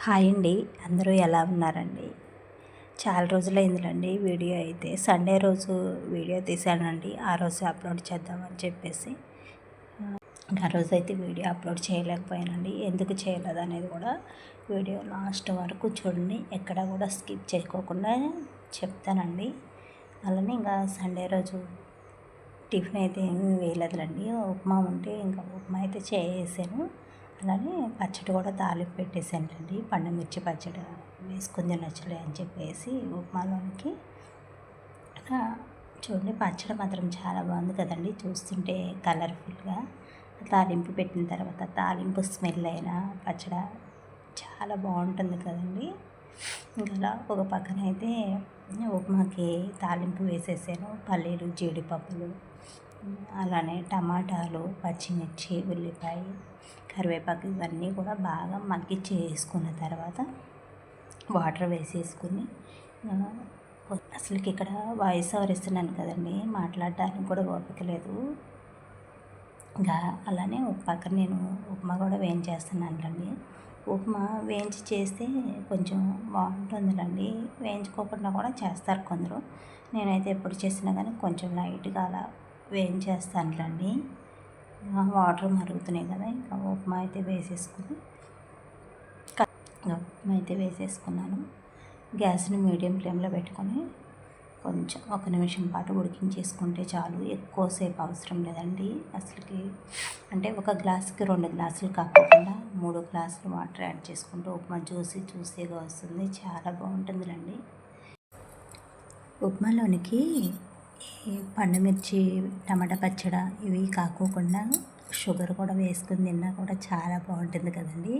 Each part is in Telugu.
హాయ్ అండి. అందరూ ఎలా ఉన్నారండి? చాలా రోజులైందిలెండి వీడియో అయితే. సండే రోజు వీడియో తీశానండి. ఆ రోజు అప్లోడ్ చేద్దామని చెప్పేసి. ఆ రోజైతే వీడియో అప్లోడ్ చేయలేకపోయానండి. ఎందుకు చేయలేదనేది కూడా వీడియో లాస్ట్ వరకు చూడండి. ఎక్కడ కూడా స్కిప్ చేయకోకుండా చెప్తానండి. అలానే ఇంకా సండే రోజు టిఫిన్ అయితే ఏమీ వేయలేదులెండి. ఉప్మా ఉంటే ఇంకా ఉప్మా అయితే చేసేసాను. అలానే పచ్చడి కూడా తాలింపు పెట్టేసానులేండి. పండుమిర్చి పచ్చడి వేసుకుని తినొచ్చులే అని చెప్పేసి ఉప్మాలోనికి. చూడండి పచ్చడి మాత్రం చాలా బాగుంది కదండి. చూస్తుంటే కలర్ఫుల్గా తాలింపు పెట్టిన తర్వాత తాలింపు స్మెల్ అయినా పచ్చడి చాలా బాగుంటుంది కదండి. ఇంకా ఒక పక్కన అయితే ఉప్మాకి తాలింపు వేసేసాను. పల్లీలు, జీడిపప్పులు, అలానే టమాటాలు, పచ్చిమిర్చి, ఉల్లిపాయ, కరివేపాకు ఇవన్నీ కూడా బాగా మగ్గిచ్చేసుకున్న తర్వాత వాటర్ వేసేసుకుని అసలుకి ఇక్కడ వాయిస్ ఓవర్ ఇస్తున్నాను కదండి, మాట్లాడడానికి కూడా ఓపిక లేదు. ఇంకా అలానే ఒక పక్కన నేను ఉప్మా కూడా వేయించేస్తున్నానులేండి. ఉప్మా వేయించి చేస్తే కొంచెం బాగుంటుందిలేండి. వేయించుకోకుండా కూడా చేస్తారు కొందరు. నేనైతే ఎప్పుడు చేసినా కానీ కొంచెం లైట్గా అలా వేయించేస్తానులేండి. వాటర్ మరుగుతున్నాయి కదా, ఇంకా ఉప్మా అయితే వేసేసుకున్నాను. గ్యాస్ని మీడియం ఫ్లేమ్లో పెట్టుకొని కొంచెం 1 నిమిషం పాటు ఉడికించేసుకుంటే చాలు. ఎక్కువసేపు అవసరం లేదండి అసలుకి. అంటే ఒక గ్లాసుకి 2 గ్లాసులు కాకుండా 3 గ్లాసులు వాటర్ యాడ్ చేసుకుంటూ ఉప్మా జ్యూసీగా వస్తుంది. చాలా బాగుంటుందిలేండి. ఉప్మాలోనికి ఈ పండుమిర్చి, టమాటా పచ్చడి ఇవి కాకోకుండా షుగర్ కూడా వేసుకుని తిన్నా కూడా చాలా బాగుంటుంది కదండి.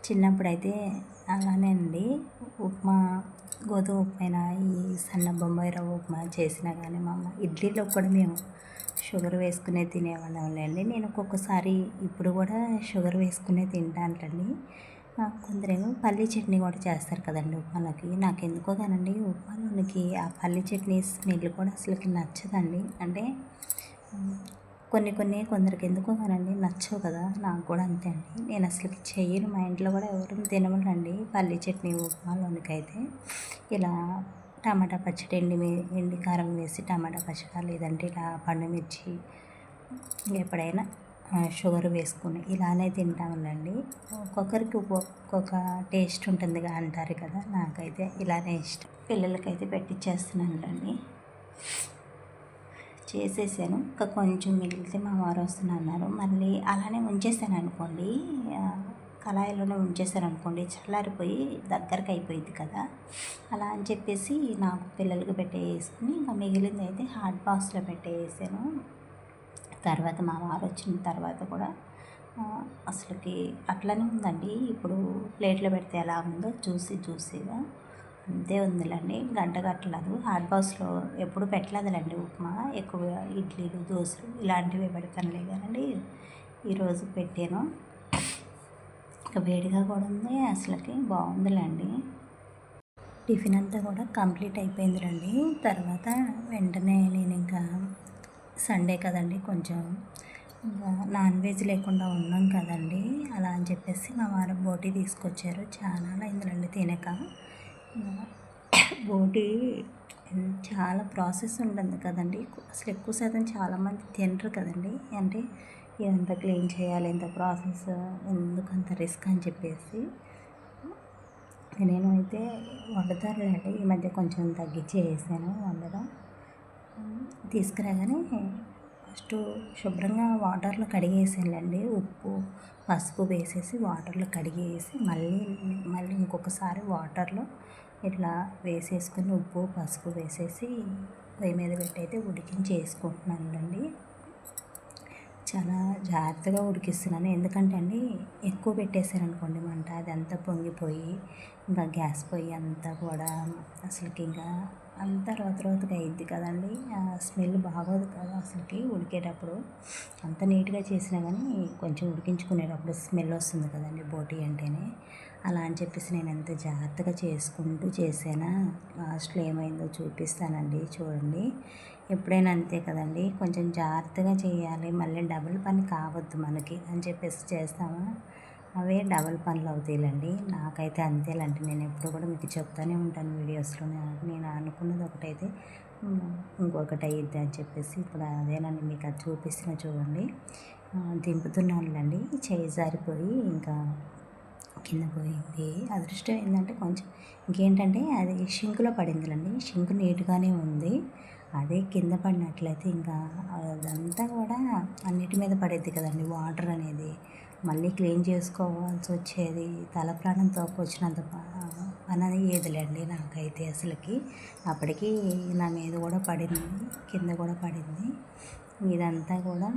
చిన్నప్పుడైతే అలానే అండి. ఉప్మా గోధుమ ఉప్మా ఈ సన్న బొంబాయి రవ్వ ఉప్మా చేసినా కానీ మా అమ్మ ఇడ్లీలో కూడా మేము షుగర్ వేసుకునే తినేవాళ్ళండి. నేను ఒక్కొక్కసారి ఇప్పుడు కూడా షుగర్ వేసుకునే తింటానులేండి. కొందరేమో పల్లీ చట్నీ కూడా చేస్తారు కదండి ఉప్మాలోకి. నాకు ఎందుకో కానండి ఉప్మాలోనికి ఆ పల్లీ చట్నీ స్మెల్ కూడా అసలుకి నచ్చదండి. అంటే కొందరికి ఎందుకో కానండి నచ్చవు కదా, నాకు కూడా అంతే అండి. నేను అసలుకి చెయ్యను. మా ఇంట్లో కూడా ఎవరు తినమనండి పల్లీ చట్నీ ఉప్మాలోనికి. అయితే ఇలా టమాటా పచ్చడి ఎండి కారం వేసి టమాటా పచ్చడి, లేదంటే ఇలా పండుమిర్చి, ఎప్పుడైనా షుగర్ వేసుకుని ఇలానే తింటాములండి. ఒక్కొక్కరికి ఒక్కొక్క టేస్ట్ ఉంటుందిగా అంటారు కదా, నాకైతే ఇలానే ఇష్టం. పిల్లలకైతే పెట్టిచ్చేస్తున్నానులేండి. చేసేసాను. ఇంకా కొంచెం మిగిలితే మా వారు వస్తున్నారు. మళ్ళీ అలానే ఉంచేసాను అనుకోండి, కళాయిలోనే ఉంచేసాను అనుకోండి, చల్లారిపోయి దగ్గరకు అయిపోయింది కదా. అలా అని చెప్పేసి నాకు పిల్లలకి పెట్టేసుకుని ఇంకా మిగిలింది అయితే హాట్ బాక్స్లో పెట్టేసాను. తర్వాత మా వారు వచ్చిన తర్వాత కూడా అసలుకి అట్లనే ఉందండి. ఇప్పుడు ప్లేట్లో పెడితే ఎలా ఉందో జ్యూసీగా అంతే ఉందిలేండి. గంట కట్టలేదు. హాట్ బాక్స్లో ఎప్పుడు పెట్టలేదులేండి ఉప్మా. ఎక్కువ ఇడ్లీలు, దోశలు ఇలాంటివి పెడతానులే కానండి. ఈరోజు పెట్టాను. ఇంకా వేడిగా కూడా ఉంది. అసలుకి బాగుందిలేండి. టిఫిన్ అంతా కూడా కంప్లీట్ అయిపోయిందిలేండి. తర్వాత వెంటనే నేను ఇంకా సండే కదండి, కొంచెం ఇంకా నాన్ వెజ్ లేకుండా ఉన్నాం కదండి. అలా అని చెప్పేసి మా వారు బోటీ తీసుకొచ్చారు. చాలా అయిందిలేండి తినక. బోటీ చాలా ప్రాసెస్ ఉంటుంది కదండి. అసలు ఎక్కువ శాతం చాలామంది తినరు కదండి. అంటే ఎంత క్లీన్ చేయాలి, ఎంత ప్రాసెస్, ఎందుకంత రిస్క్ అని చెప్పేసి నేను అయితే వండుతానులేండి. ఈ మధ్య కొంచెం తగ్గించి వేసాను వండడం. తీసుకురాగానే ఫస్ట్ శుభ్రంగా వాటర్లో కడిగేసానులేండి. ఉప్పు, పసుపు వేసేసి వాటర్లో కడిగేసి మళ్ళీ ఇంకొకసారి వాటర్లో ఇట్లా వేసేసుకుని ఉప్పు, పసుపు వేసేసి పొయ్యి మీద పెట్టి అయితే ఉడికించేసుకుంటున్నానులేండి. చాలా జాగ్రత్తగా ఉడికిస్తున్నాను. ఎందుకంటే అండి ఎక్కువ పెట్టేసాను అనుకోండి మంట, అదంతా పొంగిపోయి ఇంకా గ్యాస్ పొయ్యి అంతా కూడా అసలుకి ఇంకా అంతా రోతగా అయింది కదండి. స్మెల్ బాగోదు కదా అసలుకి. ఉడికేటప్పుడు అంత నీట్గా చేసినా కానీ కొంచెం ఉడికించుకునేటప్పుడు స్మెల్ వస్తుంది కదండి బోటీ అంటేనే. అలా అని చెప్పేసి నేను ఎంత జాగ్రత్తగా చేసుకుంటూ చేసానా, లాస్ట్లో ఏమైందో చూపిస్తానండి. చూడండి, ఎప్పుడైనా అంతే కదండి, కొంచెం జాగ్రత్తగా చేయాలి. మళ్ళీ డబుల్ పని కావద్దు మనకి అని చెప్పేసి చేస్తామా. అవే డబల్ పనులు అవుతాయిలండి. నాకైతే అంతేలండి. నేను ఎప్పుడు కూడా మీకు చెప్తానే ఉంటాను వీడియోస్లో. నేను అనుకున్నది ఒకటైతే ఇంకొకటి అయ్యిద్ది అని చెప్పేసి ఇప్పుడు అదేనండి మీకు అది చూపిస్తున్నా చూడండి. దింపుతున్నానులేండి. చేయి జారిపోయి ఇంకా కింద పోయింది. అదృష్టం ఏంటంటే కొంచెం ఇంకేంటంటే అది షింకులో పడిందిలేండి. షింకు నీట్గానే ఉంది. అదే కింద పడినట్లయితే ఇంకా అదంతా కూడా అన్నిటి మీద పడేది కదండి వాటర్ అనేది. మళ్ళీ క్లీన్ చేసుకోవాల్సి వచ్చేది. తల ప్రాణం తోకొచ్చినంత పని అయ్యేదిలేండి నాకైతే అసలుకి. అప్పటికి నా మీద కూడా పడింది, కింద కూడా పడింది. ఇదంతా కూడా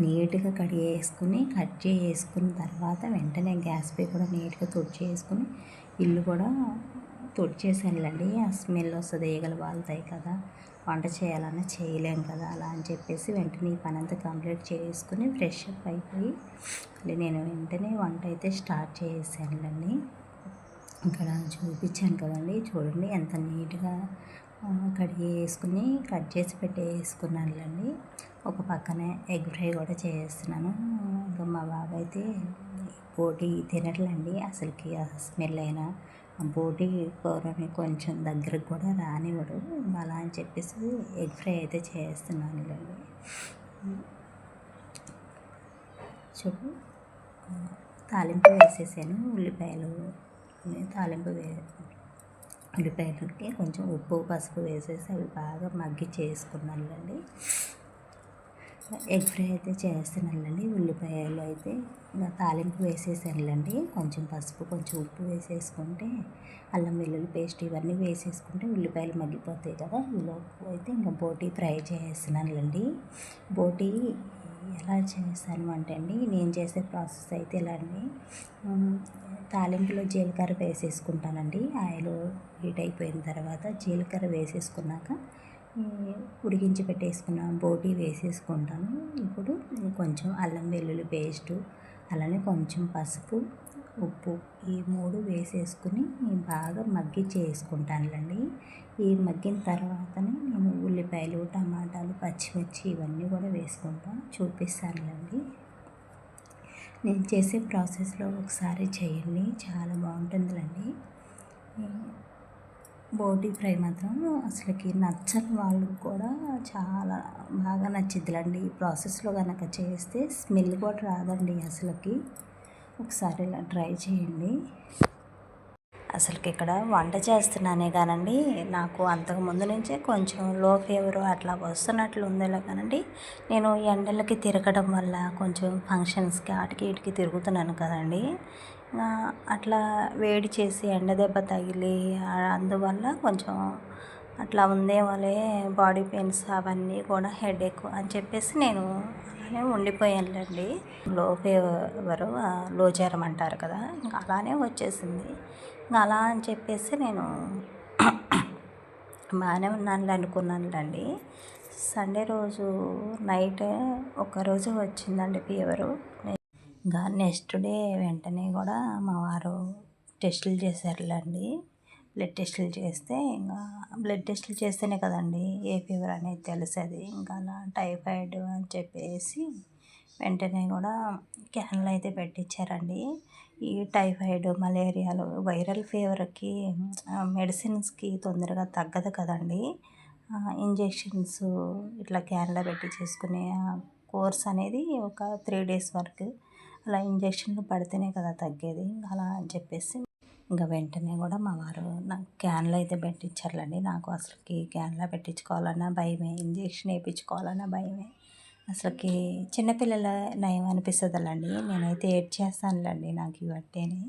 నీట్గా కడిగేసుకుని కట్ చేసుకున్న తర్వాత వెంటనే గ్యాస్ పై కూడా నీట్గా తుడిచేసుకుని ఇల్లు కూడా తుడిచేసానులేండి. ఆ స్మెల్ వస్తుంది, ఈగలు వాలుతాయి కదా, వంట చేయాలన్నా చేయలేం కదా, అలా అని చెప్పేసి వెంటనే ఈ పని అంతా కంప్లీట్ చేసుకుని ఫ్రెష్ అప్ అయిపోయి మళ్ళీ నేను వెంటనే వంట అయితే స్టార్ట్ చేసానులేండి. ఇక్కడ చూపించాను కదండి, చూడండి ఎంత నీట్గా కడిగేసుకుని కట్ చేసి పెట్టేసుకున్నానులేండి. ఒక పక్కనే ఎగ్ ఫ్రై కూడా చేస్తున్నాను. ఇంకా మా బాబు అయితే బోటి తినట్లండి అసలుకి. ఆ స్మెల్ అయినా బోటి కూరని కొంచెం దగ్గరకు కూడా రానివ్వడు. అలా అని చెప్పేసి ఎగ్ ఫ్రై అయితే చేస్తున్నానులేండి. చూడు, తాలింపు వేసేసాను. ఉల్లిపాయలకి కొంచెం ఉప్పు పసుపు వేసేసి అవి బాగా మగ్గి చేసుకున్నానులేండి. ఎగ్ ఫ్రై అయితే చేస్తున్నానులేండి. ఉల్లిపాయలు అయితే తాలింపు వేసేసానులేండి. కొంచెం పసుపు కొంచెం ఉప్పు వేసేసుకుంటే అల్లం వెల్లుల్లి పేస్ట్ ఇవన్నీ వేసేసుకుంటే ఉల్లిపాయలు మగ్గిపోతాయి కదా. ఈలోపు అయితే ఇంకా బోటి ఫ్రై చేస్తున్నానులేండి. బోటి ఎలా చేస్తాను అంటే అండి, నేను చేసే ప్రాసెస్ అయితే ఇలా అండి. తాలింపులో జీలకర్ర వేసేసుకుంటానండి. ఆయిల్ హీట్ అయిపోయిన తర్వాత జీలకర్ర వేసేసుకున్నాక ఉడికించి పెట్టేసుకున్న బోటి వేసేసుకుంటాను. ఇప్పుడు కొంచెం అల్లం వెల్లుల్లి పేస్టు, అలానే కొంచెం పసుపు ఉప్పు ఈ 3 వేసేసుకుని బాగా మగ్గించేసుకుంటానులేండి. ఈ మగ్గిన తర్వాతనే నేను ఉల్లిపాయలు టమాటాలు పచ్చిమిర్చి ఇవన్నీ కూడా వేసుకుంటాను, చూపిస్తానులేండి. నేను చేసే ప్రాసెస్లో ఒకసారి చేయండి, చాలా బాగుంటుందిలేండి. బోటి ఫ్రై మాత్రం అసలుకి నచ్చని వాళ్ళకి కూడా చాలా బాగా నచ్చిద్దిలేండి. ఈ ప్రాసెస్లో కనుక చేస్తే స్మెల్ కూడా రాదండి అసలుకి. ఒకసారి ఇలా ట్రై చేయండి. అసలుకి ఇక్కడ వంట చేస్తున్నానే కానండి, నాకు అంతకు ముందు నుంచే కొంచెం లో ఫీవర్ అట్లా వస్తున్నట్లు ఉందేలే కానండి, నేను ఎండలకి తిరగడం వల్ల కొంచెం ఫంక్షన్స్కి ఆటికి ఇటుకి తిరుగుతున్నాను కదండి, అట్లా వేడి చేసి ఎండ దెబ్బ తగిలి అందువల్ల కొంచెం అట్లా ఉందేమోలే, బాడీ పెయిన్స్ అవన్నీ కూడా హెడేక్ అని చెప్పేసి నేను అలానే ఉండిపోయానులేండి. లో ఫీవరు, లో జ్వరం అంటారు కదా, ఇంకా అలానే వచ్చేసింది. ఇంకా అలా అని చెప్పేసి నేను బాగానే ఉన్నానులే అనుకున్నానులేండి. సండే రోజు నైట్ ఒక్కరోజు వచ్చిందండి ఫీవరు. ఇంకా నెక్స్ట్ డే వెంటనే కూడా మా వారు టెస్టులు చేశారులేండి. బ్లడ్ టెస్టులు చేస్తే ఇంకా బ్లడ్ టెస్టులు చేస్తేనే కదండి ఏ ఫీవర్ అనేది తెలిసేది. ఇంకా అలా టైఫాయిడ్ అని చెప్పేసి వెంటనే కూడా క్యాన్లు అయితే పెట్టించారండి. ఈ టైఫాయిడ్ మలేరియాలు వైరల్ ఫీవర్కి మెడిసిన్స్కి తొందరగా తగ్గదు కదండి. ఇంజెక్షన్స్ ఇట్లా క్యాన్లో పెట్టి చేసుకునే కోర్స్ అనేది ఒక 3 days వరకు అలా ఇంజక్షన్లు పడితేనే కదా తగ్గేది. అలా అని చెప్పేసి ఇంకా వెంటనే కూడా మా వారు నాకు క్యాన్లో అయితే పెట్టించారులేండి. నాకు అసలుకి క్యాన్లో పెట్టించుకోవాలన్నా భయమే, ఇంజక్షన్ వేయించుకోవాలన్నా భయమే. అసలుకి చిన్నపిల్లల నయం అనిపిస్తుందిలేండి. నేనైతే ఏడ్చేస్తానులేండి నాకు ఇవట్టేని.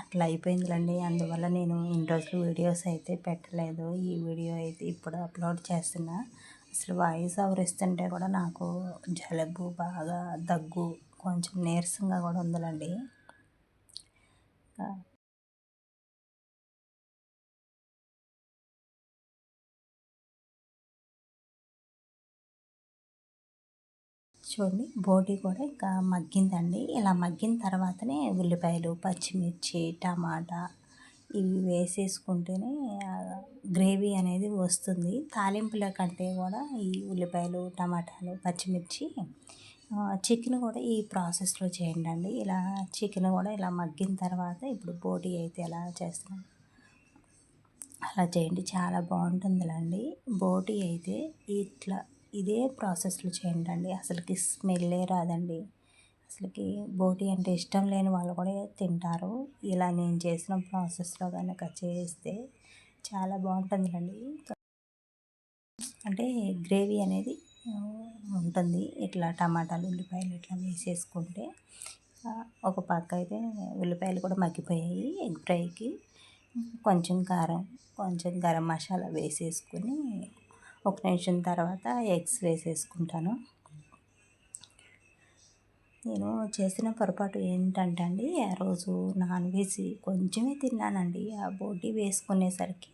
అట్లా అయిపోయిందిలేండి. అందువల్ల నేను ఇన్ని రోజులు వీడియోస్ అయితే పెట్టలేదు. ఈ వీడియో అయితే ఇప్పుడు అప్లోడ్ చేస్తున్నా. అసలు వాయిస్ ఓవర్ ఇస్తుంటే కూడా నాకు జలుబు, బాగా దగ్గు, కొంచెం నీరసంగా కూడా ఉందిలేండి. చూడండి, బోటి కూడా ఇంకా మగ్గిందండి. ఇలా మగ్గిన తర్వాతనే ఉల్లిపాయలు, పచ్చిమిర్చి, టమాటా ఇవి వేసేసుకుంటేనే గ్రేవీ అనేది వస్తుంది. తాలింపుల కంటే కూడా ఈ ఉల్లిపాయలు, టమాటాలు, పచ్చిమిర్చి చికెన్ కూడా ఈ ప్రాసెస్లో చేయండి. ఇలా చికెన్ కూడా ఇలా మగ్గిన తర్వాత ఇప్పుడు బోటి అయితే ఎలా చేస్తున్నాం అలా చేయండి, చాలా బాగుంటుందిలండి. బోటి అయితే ఇట్లా ఇదే ప్రాసెస్లో చేయండి, అసలుకి స్మెల్లే రాదండి. అసలుకి బోటి అంటే ఇష్టం లేని వాళ్ళు కూడా తింటారు. ఇలా నేను చేసిన ప్రాసెస్లో కనుక చేస్తే చాలా బాగుంటుందిలండి. అంటే గ్రేవీ అనేది ఉంటుంది. ఇట్లా టమాటాలు ఉల్లిపాయలు ఇట్లా వేసేసుకుంటే ఒక పక్క అయితే ఉల్లిపాయలు కూడా మగ్గిపోయాయి. ఎగ్ ఫ్రైకి కొంచెం కారం, కొంచెం గరం మసాలా వేసేసుకుని ఒక నిమిషం తర్వాత ఎగ్స్ వేసేసుకుంటాను. నేను చేసిన పొరపాటు ఏంటంటే అండి, ఆ రోజు నాన్ వెజ్ కొంచెమే తిన్నానండి. ఆ బోటి వేసుకునేసరికి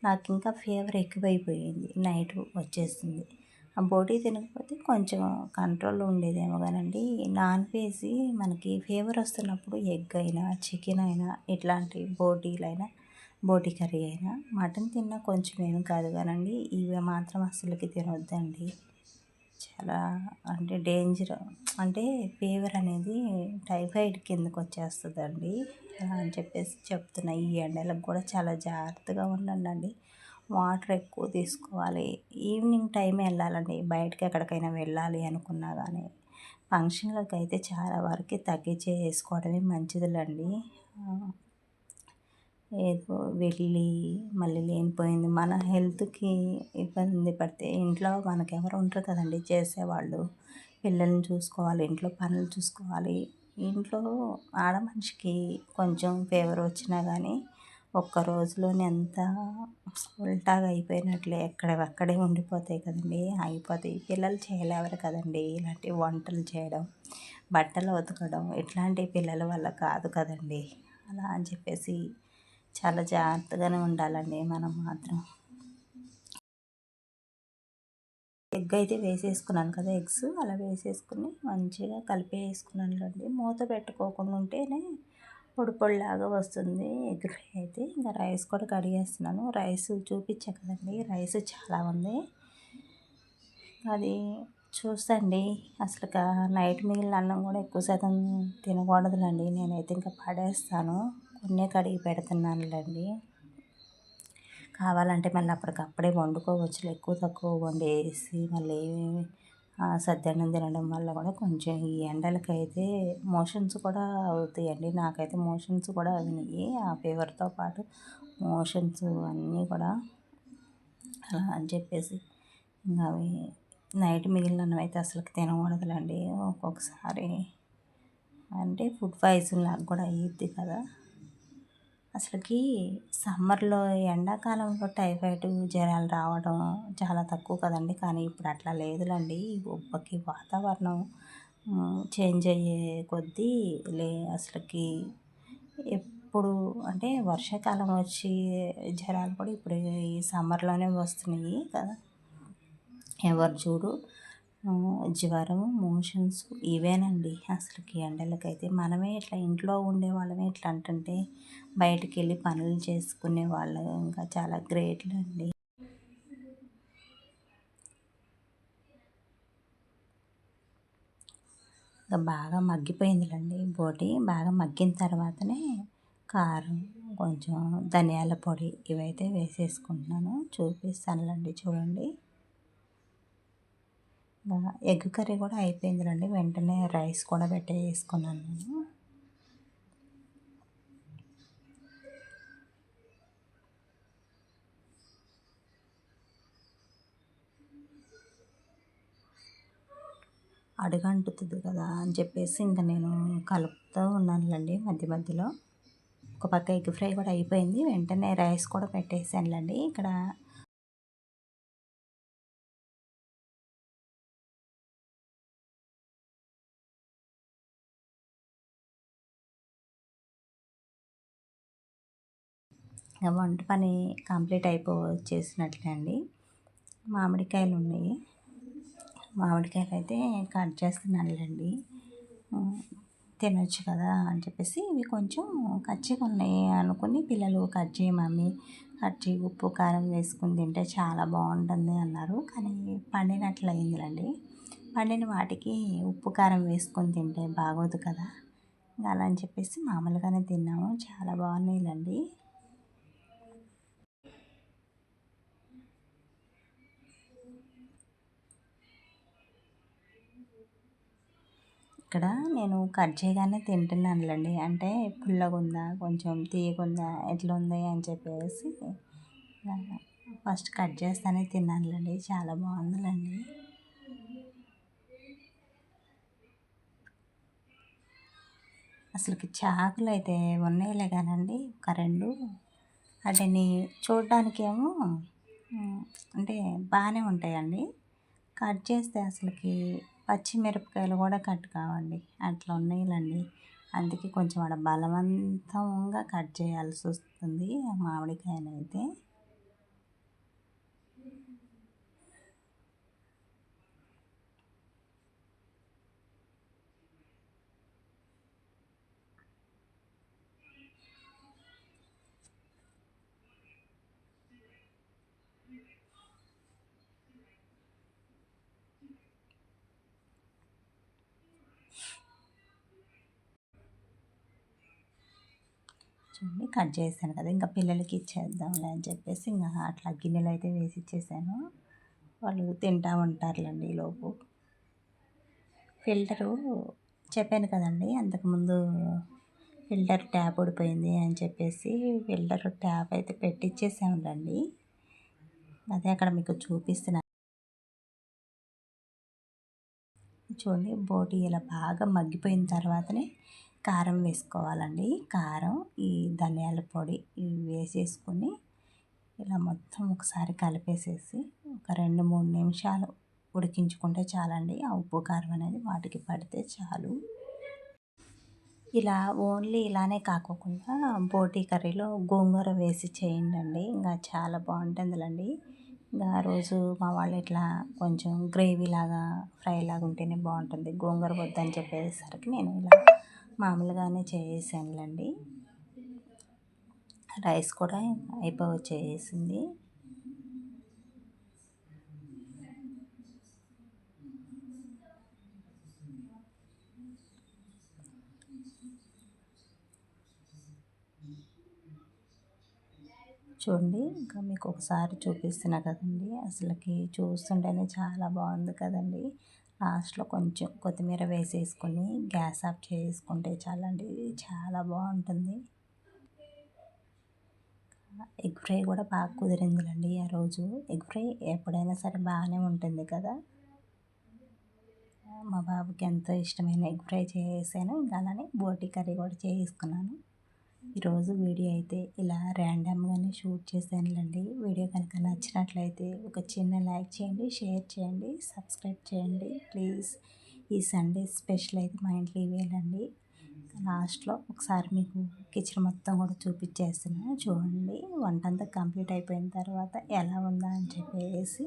నాకు ఇంకా ఫీవర్ ఎక్కువైపోయింది, నైట్ వచ్చేసింది. ఆ బోటి తినకపోతే కొంచెం కంట్రోల్లో ఉండేదేమో కానండి. నాన్ వెజ్ మనకి ఫీవర్ వస్తున్నప్పుడు ఎగ్ అయినా చికెన్ అయినా ఇట్లాంటి బోటి కర్రీ అయినా మటన్ తిన్నా కొంచెం ఏం కాదు కానండి, ఇవి మాత్రం అస్సలకి తినొద్దండి. చాలా అంటే డేంజర్. అంటే ఫీవర్ అనేది టైఫాయిడ్ కిందకు వచ్చేస్తుందండి. అలా అని చెప్పేసి చెప్తున్నా. ఈ ఎండలకు కూడా చాలా జాగ్రత్తగా ఉండండి. వాటర్ ఎక్కువ తీసుకోవాలి. ఈవినింగ్ టైం వెళ్ళాలండి, బయటకి ఎక్కడికైనా వెళ్ళాలి అనుకున్నా కానీ. ఫంక్షన్లకు అయితే చాలా వరకు తగ్గించే వేసుకోవడమే మంచిదిలండి. ఏదో వెళ్ళి మళ్ళీ లేనిపోయింది మన హెల్త్కి ఇబ్బంది పడితే ఇంట్లో మనకెవరు ఉంటారు కదండి చేసేవాళ్ళు. పిల్లల్ని చూసుకోవాలి, ఇంట్లో పనులు చూసుకోవాలి. ఇంట్లో ఆడమనిషికి కొంచెం ఫీవర్ వచ్చినా కానీ ఒక్క రోజులోనే ఎంత ఉల్టాగా అయిపోయినట్లే ఎక్కడవక్కడే ఉండిపోతాయి కదండి, ఆగిపోతాయి. పిల్లలు చేయలేవరు కదండి ఇలాంటి వంటలు చేయడం, బట్టలు ఉతకడం ఇట్లాంటి పిల్లల వల్ల కాదు కదండి. అలా అని చెప్పేసి చాలా జాగ్రత్తగానే ఉండాలండి మనం మాత్రం. ఎగ్ అయితే వేసేసుకున్నాను కదా, ఎగ్స్ అలా వేసేసుకుని మంచిగా కలిపేసుకున్నానులేండి. మూత పెట్టుకోకుండా ఉంటేనే పొడి పొడిలాగా వస్తుంది ఎగ్ ఫ్రై అయితే. ఇంకా రైస్ కూడా కడిగేస్తున్నాను. రైస్ చూపించా కదండి, రైస్ చాలా ఉంది. అది చూస్తండి, అసలు నైట్ మిగిలిన అన్నం కూడా ఎక్కువ శాతం తినకూడదులండి. నేనైతే ఇంకా పడేస్తాను, కొన్నే కడిగి పెడుతున్నానులేండి. కావాలంటే మళ్ళీ అప్పటికప్పుడే వండుకోవచ్చులే. ఎక్కువ తక్కువ వండేసి మళ్ళీ సద్దన్నం తినడం వల్ల కూడా కొంచెం ఈ ఎండలకైతే మోషన్స్ కూడా అవుతాయండి. నాకైతే మోషన్స్ కూడా అయినాయి, ఆ ఫీవర్తో పాటు మోషన్స్ అన్నీ కూడా. అలా అని చెప్పేసి ఇంకా అవి నైట్ మిగిలిన అన్నం అయితే అసలుకి తినకూడదులండి. ఒక్కొక్కసారి అంటే ఫుడ్ పాయిజన్ లాగా కూడా అయ్యిద్ది కదా. అసలుకి సమ్మర్లో ఎండాకాలంలో టైఫాయిడ్ జ్వరాలు రావడం చాలా తక్కువ కదండి. కానీ ఇప్పుడు అట్లా లేదులండి. ఉబ్బకి వాతావరణం చేంజ్ అయ్యే కొద్దీ అసలుకి ఎప్పుడు అంటే వర్షాకాలం వచ్చి జ్వరాలు కూడా ఇప్పుడు ఈ సమ్మర్లోనే వస్తున్నాయి కదా. ఎవరు చూడు జ్వరం, మోషన్స్ ఇవేనండి అసలుకి ఎండలకైతే. మనమే ఇట్లా ఇంట్లో ఉండే వాళ్ళమే ఇట్లా అంటుంటే బయటికి వెళ్ళి పనులు చేసుకునే వాళ్ళు ఇంకా చాలా గ్రేట్లండి. ఇంకా బాగా మగ్గిపోయిందిలండి బోటి. బాగా మగ్గిన తర్వాతనే కారం, కొంచెం ధనియాల పొడి ఇవైతే వేసేసుకుంటున్నాను. చూపిస్తానులేండి, చూడండి. ఎగ్ కర్రీ కూడా అయిపోయిందిలండి, వెంటనే రైస్ కూడా పెట్టేసుకున్నాను నేను. అడుగంటుతుంది కదా అని చెప్పేసి ఇంకా నేను కలుపుతూ ఉన్నానులేండి మధ్య మధ్యలో. ఒక పక్క ఎగ్ ఫ్రై కూడా అయిపోయింది, వెంటనే రైస్ కూడా పెట్టేసానులేండి. ఇక్కడ వంట పని కంప్లీట్ వచ్చేసినట్లే అండి. మామిడికాయలు ఉన్నాయి, మామిడికాయలు అయితే కట్ చేస్తున్నానులేండి. తినొచ్చు కదా అని చెప్పేసి ఇవి కొంచెం కచ్చిగా ఉన్నాయి అనుకుని పిల్లలు కట్ చేయి మమ్మీ, కట్ చేయి, ఉప్పు కారం వేసుకుని తింటే చాలా బాగుంటుంది అన్నారు. కానీ పండినట్లు అయిందిలండి. వండిన వాటికి ఉప్పు కారం వేసుకొని తింటే బాగోదు కదా. ఇంకా అలా అని చెప్పేసి మామూలుగానే తిన్నాము. చాలా బాగున్నాయిలండి. ఇక్కడ నేను కట్ చేయగానే తింటున్నానులేండి. అంటే పుల్లగుందా, కొంచెం తీయగుందా, ఎట్లుంది అని చెప్పేసి ఫస్ట్ కట్ చేస్తానే తిన్నానులేండి. చాలా బాగుందిలేండి. అసలుకి చాకులు అయితే ఉన్నాయిలే కానండి, ఒక రెండు. వాటిని చూడడానికేమో అంటే బాగానే ఉంటాయండి. కట్ చేస్తే అసలుకి పచ్చిమిరపకాయలు కూడా కట్ కావండి, అట్లా ఉన్నాయిలండి. అందుకే కొంచెం ఆడ బలవంతంగా కట్ చేయాల్సి వస్తుంది ఆ మామిడికాయనైతే. చూడండి, కట్ చేశాను కదా, ఇంకా పిల్లలకి ఇచ్చేద్దాంలే అని చెప్పేసి ఇంకా అట్లా గిన్నెలు అయితే వేసి ఇచ్చేసాను. వాళ్ళు తింటూ ఉంటారులేండి ఈలోపు. ఫిల్టరు చెప్పాను కదండి అంతకుముందు, ఫిల్టర్ ట్యాప్ ఊడిపోయింది అని చెప్పేసి ఫిల్టర్ ట్యాప్ అయితే పెట్టించేసాములండి. అదే అక్కడ మీకు చూపిస్తున్నాను. చూడండి, బోటి ఇలా బాగా మగ్గిపోయిన తర్వాతనే కారం వేసుకోవాలండి. కారం, ఈ ధనియాల పొడి ఇవి వేసేసుకొని ఇలా మొత్తం ఒకసారి కలిపేసేసి ఒక 2-3 నిమిషాలు ఉడికించుకుంటే చాలండి. ఆ ఉప్పు కారం అనేది వాటికి పడితే చాలు. ఇలా ఓన్లీ ఇలానే కాకోకుండా బోటి కర్రీలో గోంగూర వేసి చేయండి, ఇంకా చాలా బాగుంటుందిలండి. ఇంకా ఆ రోజు మా వాళ్ళు ఇట్లా కొంచెం గ్రేవీ లాగా, ఫ్రై లాగా ఉంటేనే బాగుంటుంది, గోంగూర వద్దని చెప్పేసరికి నేను ఇలా మామూలుగానే చేసానులేండి. రైస్ కూడా అయిపోవచ్చేసింది. చూడండి, ఇంకా మీకు ఒకసారి చూపిస్తున్నా కదండి, అసలుకి చూస్తుంటేనే చాలా బాగుంది కదండి. లాస్ట్లో కొంచెం కొత్తిమీర వేసేసుకొని గ్యాస్ ఆఫ్ చేసుకుంటే చాలండి, చాలా బాగుంటుంది. ఎగ్ ఫ్రై కూడా బాగా కుదిరిందిలండి ఆ రోజు. ఎగ్ ఫ్రై ఎప్పుడైనా సరే బాగానే ఉంటుంది కదా. మా బాబుకి ఎంతో ఇష్టమైన ఎగ్ ఫ్రై చేసాను. ఇంకా అలానే బోటి కర్రీ కూడా చేసుకున్నాను. ఈరోజు వీడియో అయితే ఇలా ర్యాండమ్గానే షూట్ చేశానులేండి. వీడియో కనుక నచ్చినట్లయితే ఒక చిన్న లైక్ చేయండి, షేర్ చేయండి, సబ్స్క్రైబ్ చేయండి ప్లీజ్. ఈ సండే స్పెషల్ అయితే మా ఇంట్లో ఇవేనండి. లాస్ట్లో ఒకసారి మీకు కిచెన్ మొత్తం కూడా చూపించేస్తున్నాను చూడండి. వంట అంతా కంప్లీట్ అయిపోయిన తర్వాత ఎలా ఉందా అని చెప్పేసి